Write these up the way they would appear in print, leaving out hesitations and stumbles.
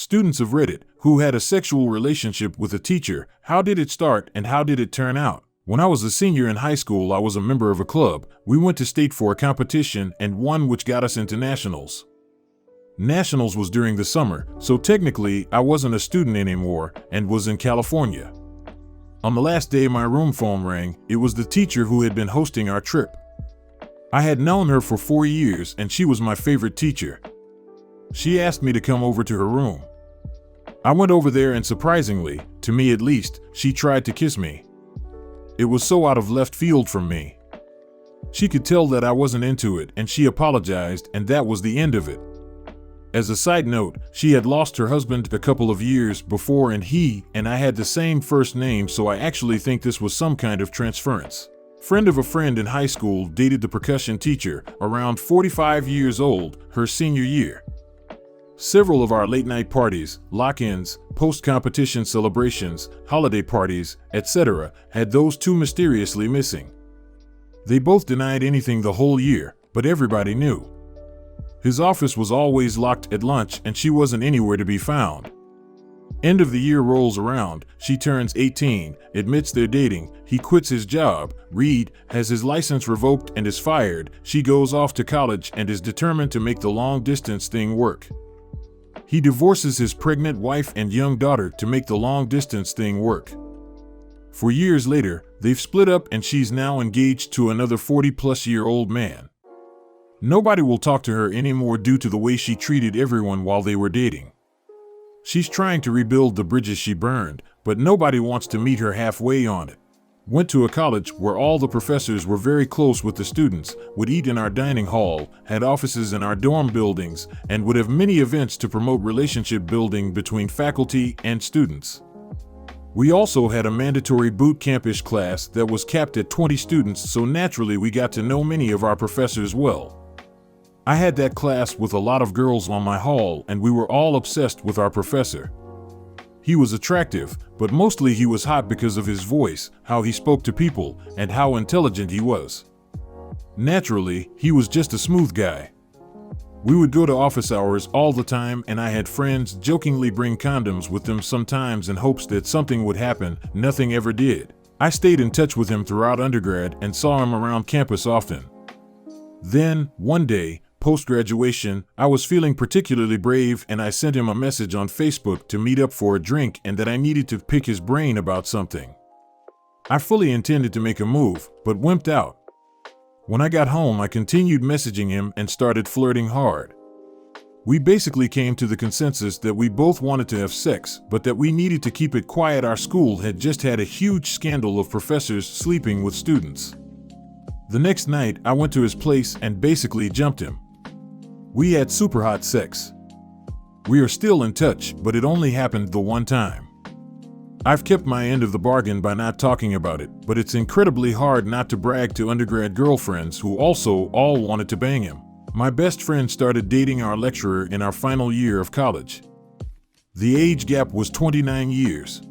Students of Reddit, who had a sexual relationship with a teacher, how did it start and how did it turn out? When I was a senior in high school, I was a member of a club. We went to state for a competition and won, which got us into nationals. Nationals was during the summer, so technically I wasn't a student anymore and was in California. On the last day my room phone rang. It was the teacher who had been hosting our trip. I had known her for 4 years and she was my favorite teacher. She asked me to come over to her room. I went over there and surprisingly, to me at least, she tried to kiss me. It was so out of left field from me. She could tell that I wasn't into it and she apologized, and that was the end of it. As a side note, she had lost her husband a couple of years before and he and I had the same first name, so I actually think this was some kind of transference. Friend of a friend in high school dated the percussion teacher, around 45 years old, her senior year. Several of our late-night parties, lock-ins, post-competition celebrations, holiday parties, etc. had those two mysteriously missing. They both denied anything the whole year, but everybody knew. His office was always locked at lunch and she wasn't anywhere to be found. End of the year rolls around, she turns 18, admits they're dating, he quits his job, Reed has his license revoked and is fired, she goes off to college and is determined to make the long-distance thing work. He divorces his pregnant wife and young daughter to make the long-distance thing work. For years later, they've split up and she's now engaged to another 40-plus-year-old man. Nobody will talk to her anymore due to the way she treated everyone while they were dating. She's trying to rebuild the bridges she burned, but nobody wants to meet her halfway on it. Went to a college where all the professors were very close with the students, would eat in our dining hall, had offices in our dorm buildings, and would have many events to promote relationship building between faculty and students. We also had a mandatory boot camp-ish class that was capped at 20 students, so naturally we got to know many of our professors well. I had that class with a lot of girls on my hall and we were all obsessed with our professor. He was attractive, but mostly he was hot because of his voice, how he spoke to people, and how intelligent he was. Naturally, he was just a smooth guy. We would go to office hours all the time and I had friends jokingly bring condoms with them sometimes in hopes that something would happen. Nothing ever did. I stayed in touch with him throughout undergrad and saw him around campus often. Then, one day, post-graduation, I was feeling particularly brave and I sent him a message on Facebook to meet up for a drink and that I needed to pick his brain about something. I fully intended to make a move, but wimped out. When I got home, I continued messaging him and started flirting hard. We basically came to the consensus that we both wanted to have sex, but that we needed to keep it quiet. Our school had just had a huge scandal of professors sleeping with students. The next night, I went to his place and basically jumped him. We had super hot sex. We are still in touch, but it only happened the one time. I've kept my end of the bargain by not talking about it, but it's incredibly hard not to brag to undergrad girlfriends who also all wanted to bang him. My best friend started dating our lecturer in our final year of college. The age gap was 29 years.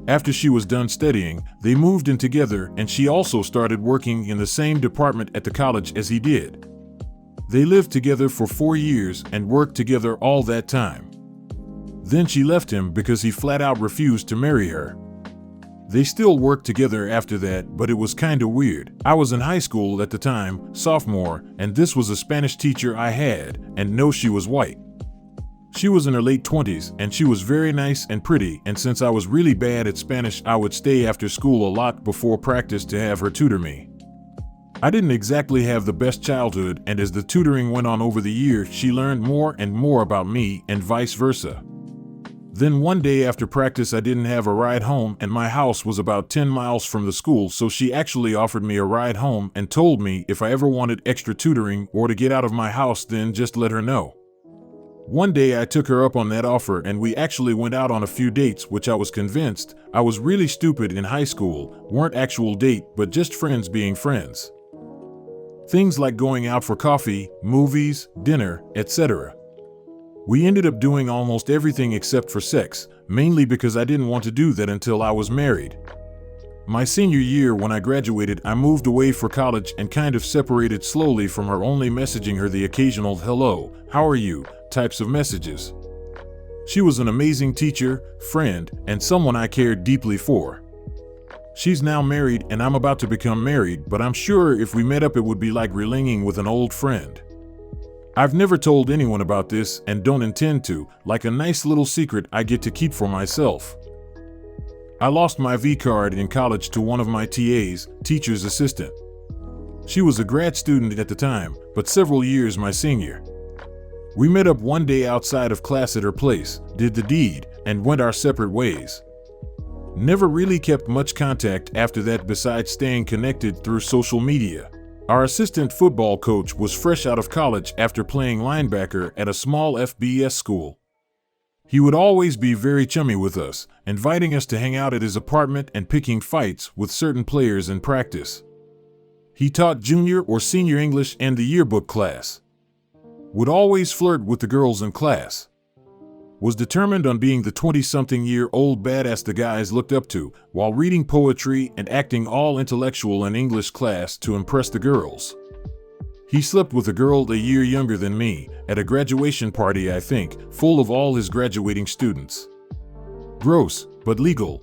After she was done studying, they moved in together and she also started working in the same department at the college as he did. They lived together for 4 years and worked together all that time. Then she left him because he flat out refused to marry her. They still worked together after that, but it was kinda weird. I was in high school at the time, sophomore, and this was a Spanish teacher I had, and no, she was white. She was in her late 20s and she was very nice and pretty, and since I was really bad at Spanish, I would stay after school a lot before practice to have her tutor me. I didn't exactly have the best childhood, and as the tutoring went on over the years, she learned more and more about me and vice versa. Then one day after practice, I didn't have a ride home and my house was about 10 miles from the school, so she actually offered me a ride home and told me if I ever wanted extra tutoring or to get out of my house, then just let her know. One day I took her up on that offer and we actually went out on a few dates, which I was convinced I was really stupid in high school, weren't actual date, but just friends being friends. Things like going out for coffee, movies, dinner, etc. We ended up doing almost everything except for sex, mainly because I didn't want to do that until I was married. My senior year, when I graduated, I moved away for college and kind of separated slowly from her, only messaging her the occasional "hello, how are you" types of messages. She was an amazing teacher, friend, and someone I cared deeply for. She's now married and I'm about to become married, but I'm sure if we met up it would be like relinging with an old friend. I've never told anyone about this and don't intend to, like a nice little secret I get to keep for myself. I lost my V-card in college to one of my TAs, teacher's assistant. She was a grad student at the time, but several years my senior. We met up one day outside of class at her place, did the deed, and went our separate ways. Never really kept much contact after that besides staying connected through social media. Our assistant football coach was fresh out of college after playing linebacker at a small FBS school. He would always be very chummy with us, inviting us to hang out at his apartment and picking fights with certain players in practice. He taught junior or senior English and the yearbook class. Would always flirt with the girls in class. Was determined on being the 20-something-year-old badass the guys looked up to, while reading poetry and acting all intellectual in English class to impress the girls. He slept with a girl a year younger than me, at a graduation party I think, full of all his graduating students. Gross, but legal.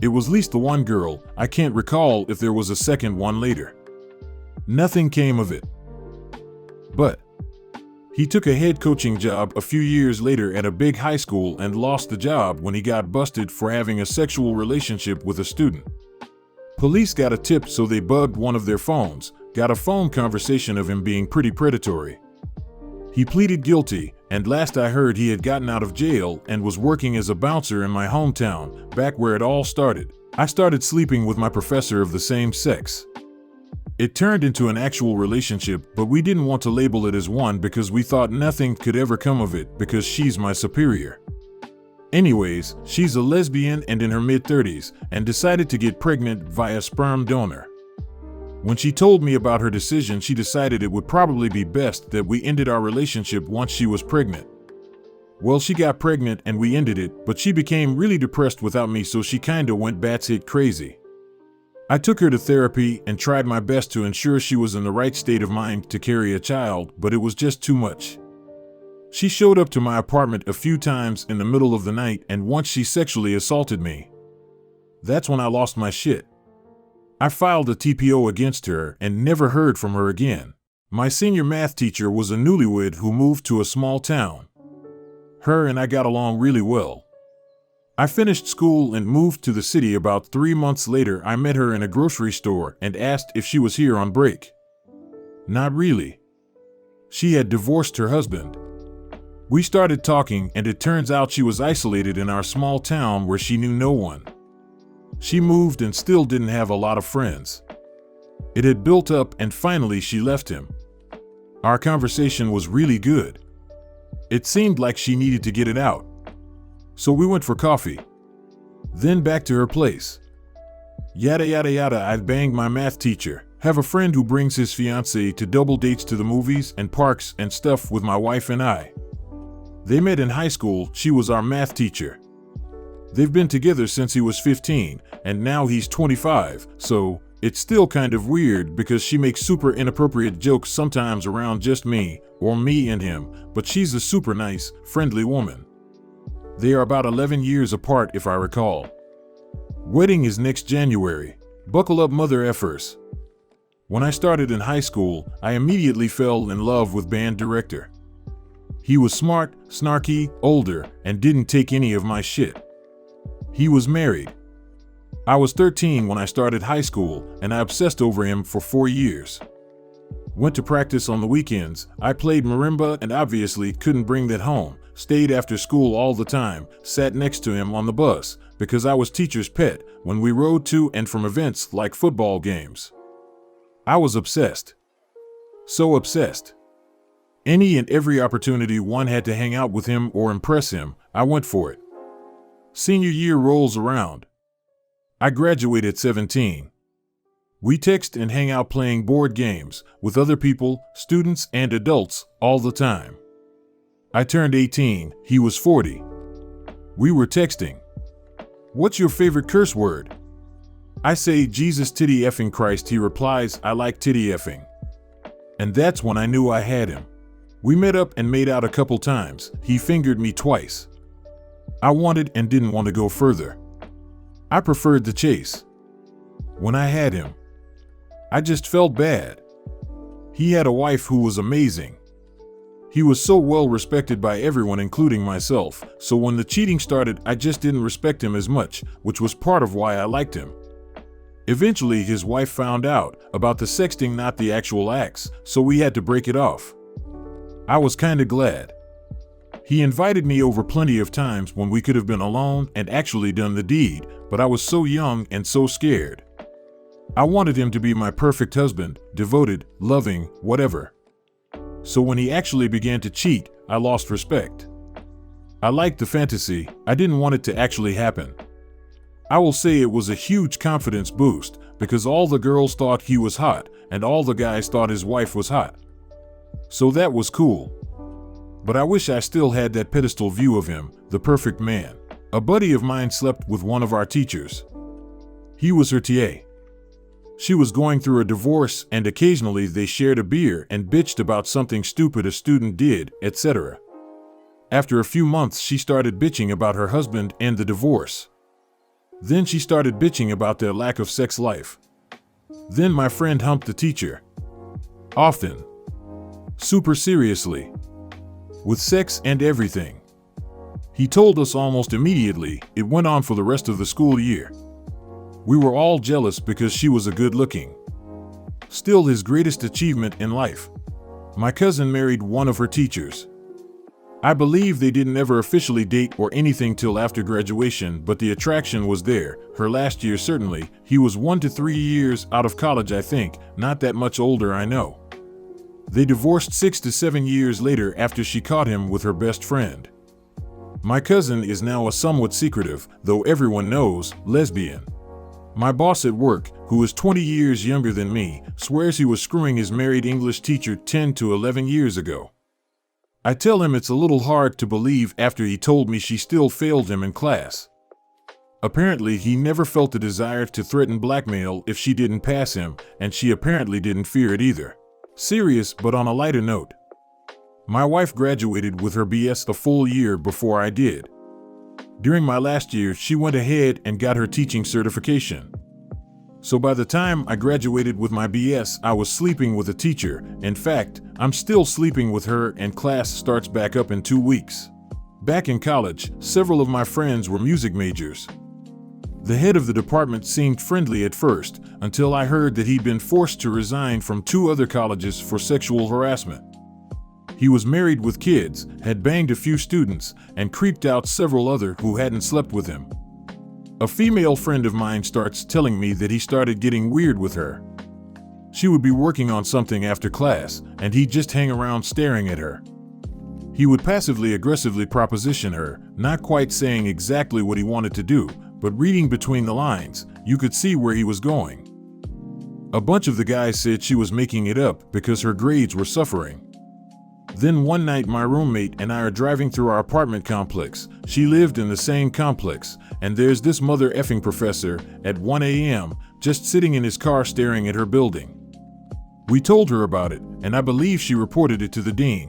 It was least the one girl, I can't recall if there was a second one later. Nothing came of it. But he took a head coaching job a few years later at a big high school and lost the job when he got busted for having a sexual relationship with a student. Police got a tip, so they bugged one of their phones, got a phone conversation of him being pretty predatory. He pleaded guilty, and last I heard he had gotten out of jail and was working as a bouncer in my hometown, back where it all started. I started sleeping with my professor of the same sex. It turned into an actual relationship, but we didn't want to label it as one because we thought nothing could ever come of it because she's my superior. Anyways, she's a lesbian and in her mid-30s and decided to get pregnant via sperm donor. When she told me about her decision, she decided it would probably be best that we ended our relationship once she was pregnant. Well, she got pregnant and we ended it, but she became really depressed without me, so she kinda went batshit crazy. I took her to therapy and tried my best to ensure she was in the right state of mind to carry a child, but it was just too much. She showed up to my apartment a few times in the middle of the night, and once she sexually assaulted me. That's when I lost my shit. I filed a TPO against her and never heard from her again. My senior math teacher was a newlywed who moved to a small town. Her and I got along really well. I finished school and moved to the city. About 3 months later, I met her in a grocery store and asked if she was here on break. Not really. She had divorced her husband. We started talking, and it turns out she was isolated in our small town where she knew no one. She moved and still didn't have a lot of friends. It had built up, and finally she left him. Our conversation was really good. It seemed like she needed to get it out. So we went for coffee. Then back to her place. Yada yada yada. I'd banged my math teacher, have a friend who brings his fiancée to double dates to the movies and parks and stuff with my wife and I. They met in high school. She was our math teacher. They've been together since he was 15, and now he's 25, so it's still kind of weird because she makes super inappropriate jokes sometimes around just me, or me and him, but she's a super nice, friendly woman. They are about 11 years apart if I recall. Wedding is next January. Buckle up, mother effers. When I started in high school, I immediately fell in love with band director. He was smart, snarky, older, and didn't take any of my shit. He was married. I was 13 when I started high school, and I obsessed over him for 4 years. Went to practice on the weekends, I played marimba and obviously couldn't bring that home, stayed after school all the time, sat next to him on the bus, because I was teacher's pet, when we rode to and from events like football games. I was obsessed. So obsessed. Any and every opportunity one had to hang out with him or impress him, I went for it. Senior year rolls around. I graduate at 17. We text and hang out playing board games with other people, students and adults, all the time. I turned 18, he was 40. We were texting. What's your favorite curse word? I say Jesus titty effing Christ. He replies, I like titty effing. And that's when I knew I had him. We met up and made out a couple times. He fingered me twice. I wanted and didn't want to go further. I preferred the chase. When I had him, I just felt bad. He had a wife who was amazing. He was so well respected by everyone, including myself, so when the cheating started, I just didn't respect him as much, which was part of why I liked him. Eventually, his wife found out about the sexting, not the actual acts, so we had to break it off. I was kinda glad. He invited me over plenty of times when we could have been alone and actually done the deed, but I was so young and so scared. I wanted him to be my perfect husband, devoted, loving, whatever. So when he actually began to cheat, I lost respect. I liked the fantasy, I didn't want it to actually happen. I will say it was a huge confidence boost because all the girls thought he was hot and all the guys thought his wife was hot. So that was cool. But I wish I still had that pedestal view of him, the perfect man. A buddy of mine slept with one of our teachers. He was her TA. She was going through a divorce and occasionally they shared a beer and bitched about something stupid a student did, etc. After a few months, she started bitching about her husband and the divorce. Then she started bitching about their lack of sex life. Then my friend humped the teacher. Often. Super seriously. With sex and everything. He told us almost immediately. It went on for the rest of the school year. We were all jealous because she was a good-looking. Still his greatest achievement in life. My cousin married one of her teachers. I believe they didn't ever officially date or anything till after graduation, but the attraction was there. Her last year certainly. He was 1 to 3 years out of college, I think, not that much older, I know. They divorced 6 to 7 years later after she caught him with her best friend. My cousin is now a somewhat secretive, though everyone knows, lesbian. My boss at work, who is 20 years younger than me, swears he was screwing his married English teacher 10 to 11 years ago. I tell him it's a little hard to believe after he told me she still failed him in class. Apparently, he never felt the desire to threaten blackmail if she didn't pass him, and she apparently didn't fear it either. Serious, but on a lighter note. My wife graduated with her BS a full year before I did. During my last year, she went ahead and got her teaching certification. So by the time I graduated with my BS, I was sleeping with a teacher. In fact, I'm still sleeping with her and class starts back up in 2 weeks. Back in college, several of my friends were music majors. The head of the department seemed friendly at first, until I heard that he'd been forced to resign from 2 other colleges for sexual harassment. He was married with kids, had banged a few students, and creeped out several others who hadn't slept with him. A female friend of mine starts telling me that he started getting weird with her. She would be working on something after class, and he'd just hang around staring at her. He would passively aggressively proposition her, not quite saying exactly what he wanted to do, but reading between the lines, you could see where he was going. A bunch of the guys said she was making it up because her grades were suffering. Then one night my roommate and I are driving through our apartment complex. She lived in the same complex, and there's this mother effing professor at 1 a.m. just sitting in his car staring at her building. We told her about it, and I believe she reported it to the dean.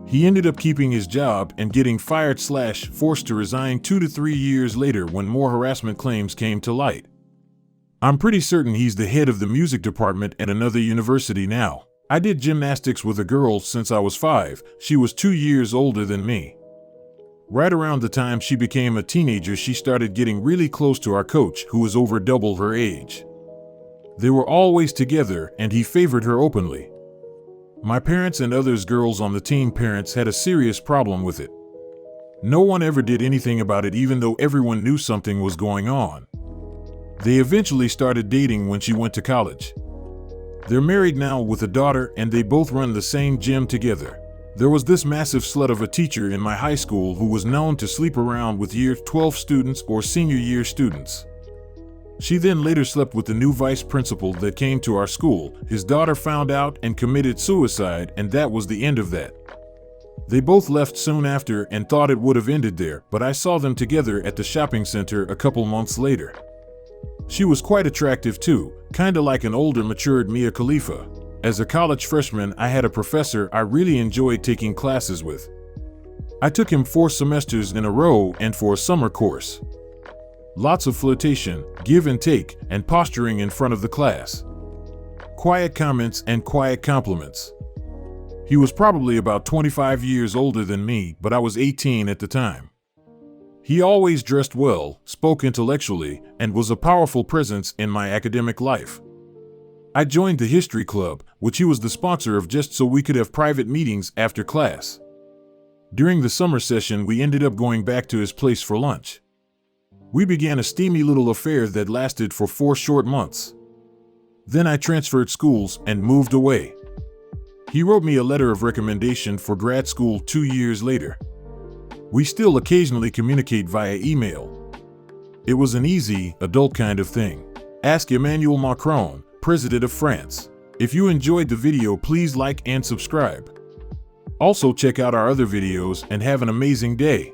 He ended up keeping his job and getting fired/forced to resign 2 to 3 years later when more harassment claims came to light. I'm pretty certain he's the head of the music department at another university now. I did gymnastics with a girl since I was 5. She was 2 years older than me. Right around the time she became a teenager, she started getting really close to our coach, who was over double her age. They were always together, and he favored her openly. My parents and others girls on the team parents had a serious problem with it. No one ever did anything about it even though everyone knew something was going on. They eventually started dating when she went to college. They're married now with a daughter and they both run the same gym together. There was this massive slut of a teacher in my high school who was known to sleep around with year 12 students or senior year students. She then later slept with the new vice principal that came to our school. His daughter found out and committed suicide, and that was the end of that. They both left soon after and thought it would have ended there, but I saw them together at the shopping center a couple months later. She was quite attractive too, kinda like an older matured Mia Khalifa. As a college freshman, I had a professor I really enjoyed taking classes with. I took him 4 semesters in a row and for a summer course. Lots of flirtation, give and take, and posturing in front of the class. Quiet comments and quiet compliments. He was probably about 25 years older than me, but I was 18 at the time. He always dressed well, spoke intellectually, and was a powerful presence in my academic life. I joined the history club, which he was the sponsor of just so we could have private meetings after class. During the summer session, we ended up going back to his place for lunch. We began a steamy little affair that lasted for 4 short months. Then I transferred schools and moved away. He wrote me a letter of recommendation for grad school 2 years later. We still occasionally communicate via email. It was an easy, adult kind of thing. Ask Emmanuel Macron, President of France. If you enjoyed the video, please like and subscribe. Also check out our other videos and have an amazing day.